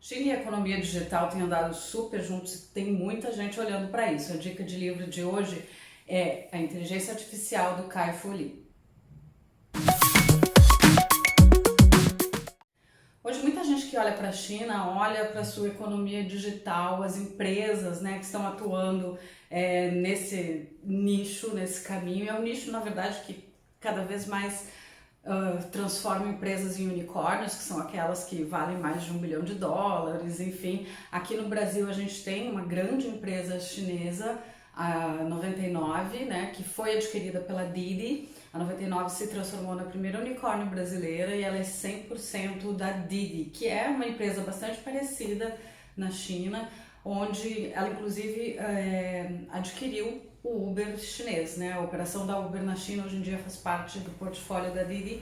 China e a economia digital têm andado super juntos e tem muita gente olhando para isso. A dica de livro de hoje é A Inteligência Artificial, do Kai-Fu Lee. Hoje muita gente que olha para a China, olha para a sua economia digital, as empresas, né, que estão atuando nesse nicho, nesse caminho. É um nicho, na verdade, que cada vez mais transforma empresas em unicórnios, que são aquelas que valem mais de US$ 1 bilhão, enfim. Aqui no Brasil a gente tem uma grande empresa chinesa, a 99, né, que foi adquirida pela Didi. A 99 se transformou na primeira unicórnio brasileira e ela é 100% da Didi, que é uma empresa bastante parecida na China, onde ela inclusive adquiriu o Uber chinês, né? A operação da Uber na China hoje em dia faz parte do portfólio da Didi,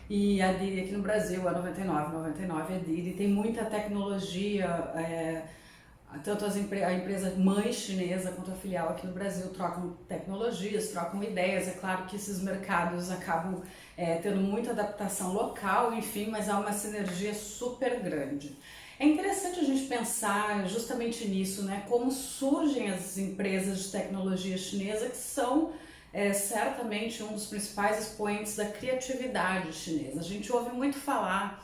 e a Didi aqui no Brasil, a 99 é Didi, tem muita tecnologia, tanto a empresa mãe chinesa quanto a filial aqui no Brasil trocam tecnologias, trocam ideias. É claro que esses mercados acabam tendo muita adaptação local, enfim, mas há uma sinergia super grande. É interessante a gente pensar justamente nisso, né? Como surgem as empresas de tecnologia chinesa, que são certamente um dos principais expoentes da criatividade chinesa. A gente ouve muito falar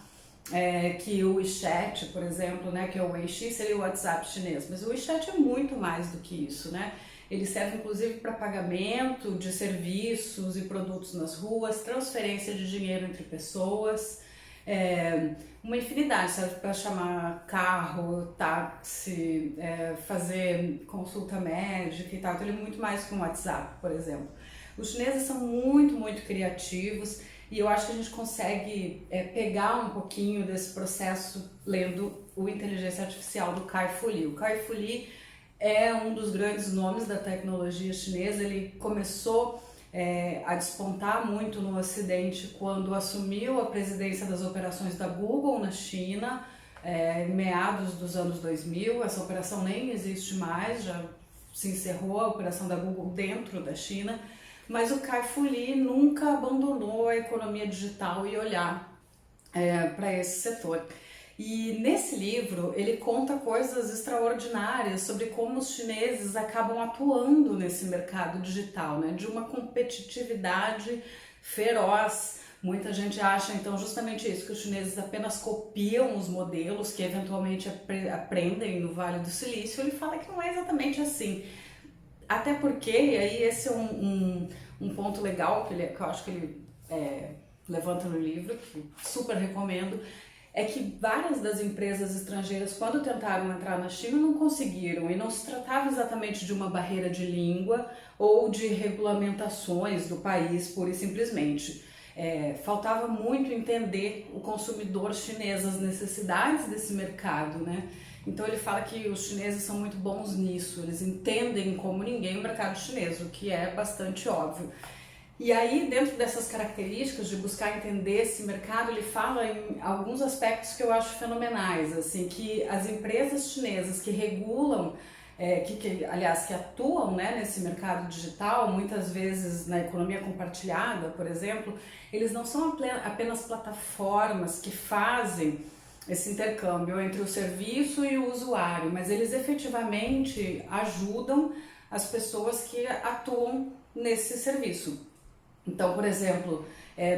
que o WeChat, por exemplo, né, que é o Weixin, seria o WhatsApp chinês, mas o WeChat é muito mais do que isso, né? Ele serve inclusive para pagamento de serviços e produtos nas ruas, transferência de dinheiro entre pessoas, uma infinidade, serve para chamar carro, táxi, fazer consulta médica e tal. Então ele é muito mais que um WhatsApp, por exemplo. Os chineses são muito criativos, e eu acho que a gente consegue pegar um pouquinho desse processo lendo o Inteligência Artificial, do Kai-Fu Lee. O Kai-Fu Lee é um dos grandes nomes da tecnologia chinesa. Ele começou a despontar muito no Ocidente quando assumiu a presidência das operações da Google na China, em meados dos anos 2000. Essa operação nem existe mais, já se encerrou a operação da Google dentro da China. Mas o Kai-Fu Lee nunca abandonou a economia digital e olhar para esse setor. E nesse livro ele conta coisas extraordinárias sobre como os chineses acabam atuando nesse mercado digital, né? De uma competitividade feroz. Muita gente acha então justamente isso, que os chineses apenas copiam os modelos que eventualmente aprendem no Vale do Silício. Ele fala que não é exatamente assim. Até porque, e aí esse é um ponto legal que eu acho que ele levanta no livro, que super recomendo, é que várias das empresas estrangeiras, quando tentaram entrar na China, não conseguiram, e não se tratava exatamente de uma barreira de língua ou de regulamentações do país, pura e simplesmente. Faltava muito entender o consumidor chinês, as necessidades desse mercado, né? Então ele fala que os chineses são muito bons nisso, eles entendem como ninguém o mercado chinês, o que é bastante óbvio. E aí, dentro dessas características de buscar entender esse mercado, ele fala em alguns aspectos que eu acho fenomenais, assim, que as empresas chinesas que regulam, aliás, que atuam, né, nesse mercado digital, muitas vezes na economia compartilhada, por exemplo, eles não são apenas plataformas que fazem esse intercâmbio entre o serviço e o usuário, mas eles efetivamente ajudam as pessoas que atuam nesse serviço. Então, por exemplo,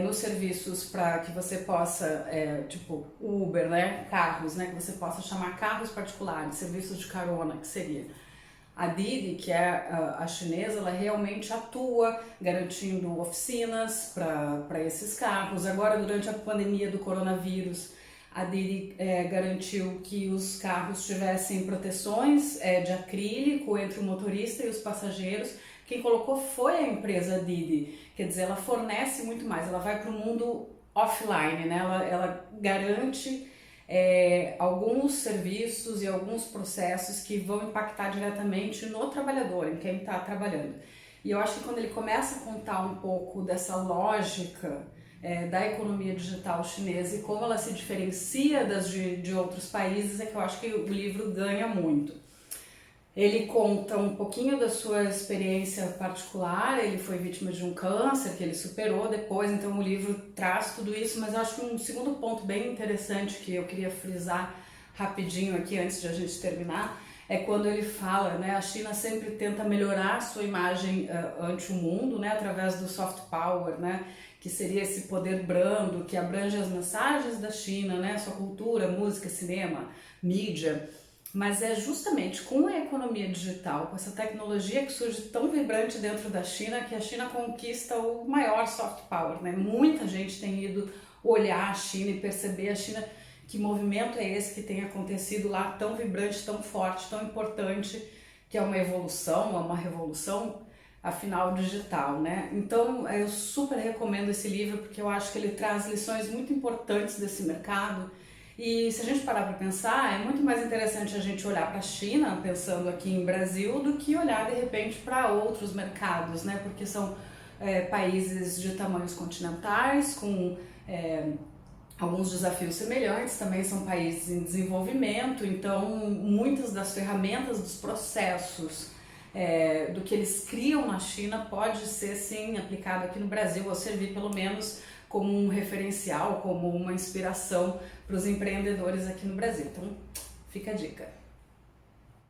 nos serviços para que você possa, tipo Uber, né, carros, né, que você possa chamar carros particulares, serviços de carona, que seria a Didi, que é a chinesa, ela realmente atua garantindo oficinas para esses carros. Agora, durante a pandemia do coronavírus, a Didi garantiu que os carros tivessem proteções de acrílico entre o motorista e os passageiros. Quem colocou foi a empresa Didi, quer dizer, ela fornece muito mais, ela vai para o mundo offline, né? Ela garante alguns serviços e alguns processos que vão impactar diretamente no trabalhador, em quem está trabalhando. E eu acho que quando ele começa a contar um pouco dessa lógica da economia digital chinesa e como ela se diferencia das de outros países, é que eu acho que o livro ganha muito. Ele conta um pouquinho da sua experiência particular. Ele foi vítima de um câncer que ele superou depois, então o livro traz tudo isso, mas eu acho que um segundo ponto bem interessante que eu queria frisar rapidinho aqui antes de a gente terminar, é quando ele fala, né, a China sempre tenta melhorar sua imagem ante o mundo, né, através do soft power, né, que seria esse poder brando que abrange as mensagens da China, né, sua cultura, música, cinema, mídia. Mas é justamente com a economia digital, com essa tecnologia que surge tão vibrante dentro da China, que a China conquista o maior soft power, né? Muita gente tem ido olhar a China e perceber a China, que movimento é esse que tem acontecido lá, tão vibrante, tão forte, tão importante, que é uma evolução, é uma revolução, afinal, digital, né? Então, eu super recomendo esse livro, porque eu acho que ele traz lições muito importantes desse mercado. E se a gente parar para pensar, é muito mais interessante a gente olhar para a China, pensando aqui em Brasil, do que olhar de repente para outros mercados, né? Porque são países de tamanhos continentais, com alguns desafios semelhantes, também são países em desenvolvimento, então muitas das ferramentas, dos processos, do que eles criam na China pode ser sim aplicado aqui no Brasil, ou servir pelo menos como um referencial, como uma inspiração para os empreendedores aqui no Brasil. Então, fica a dica.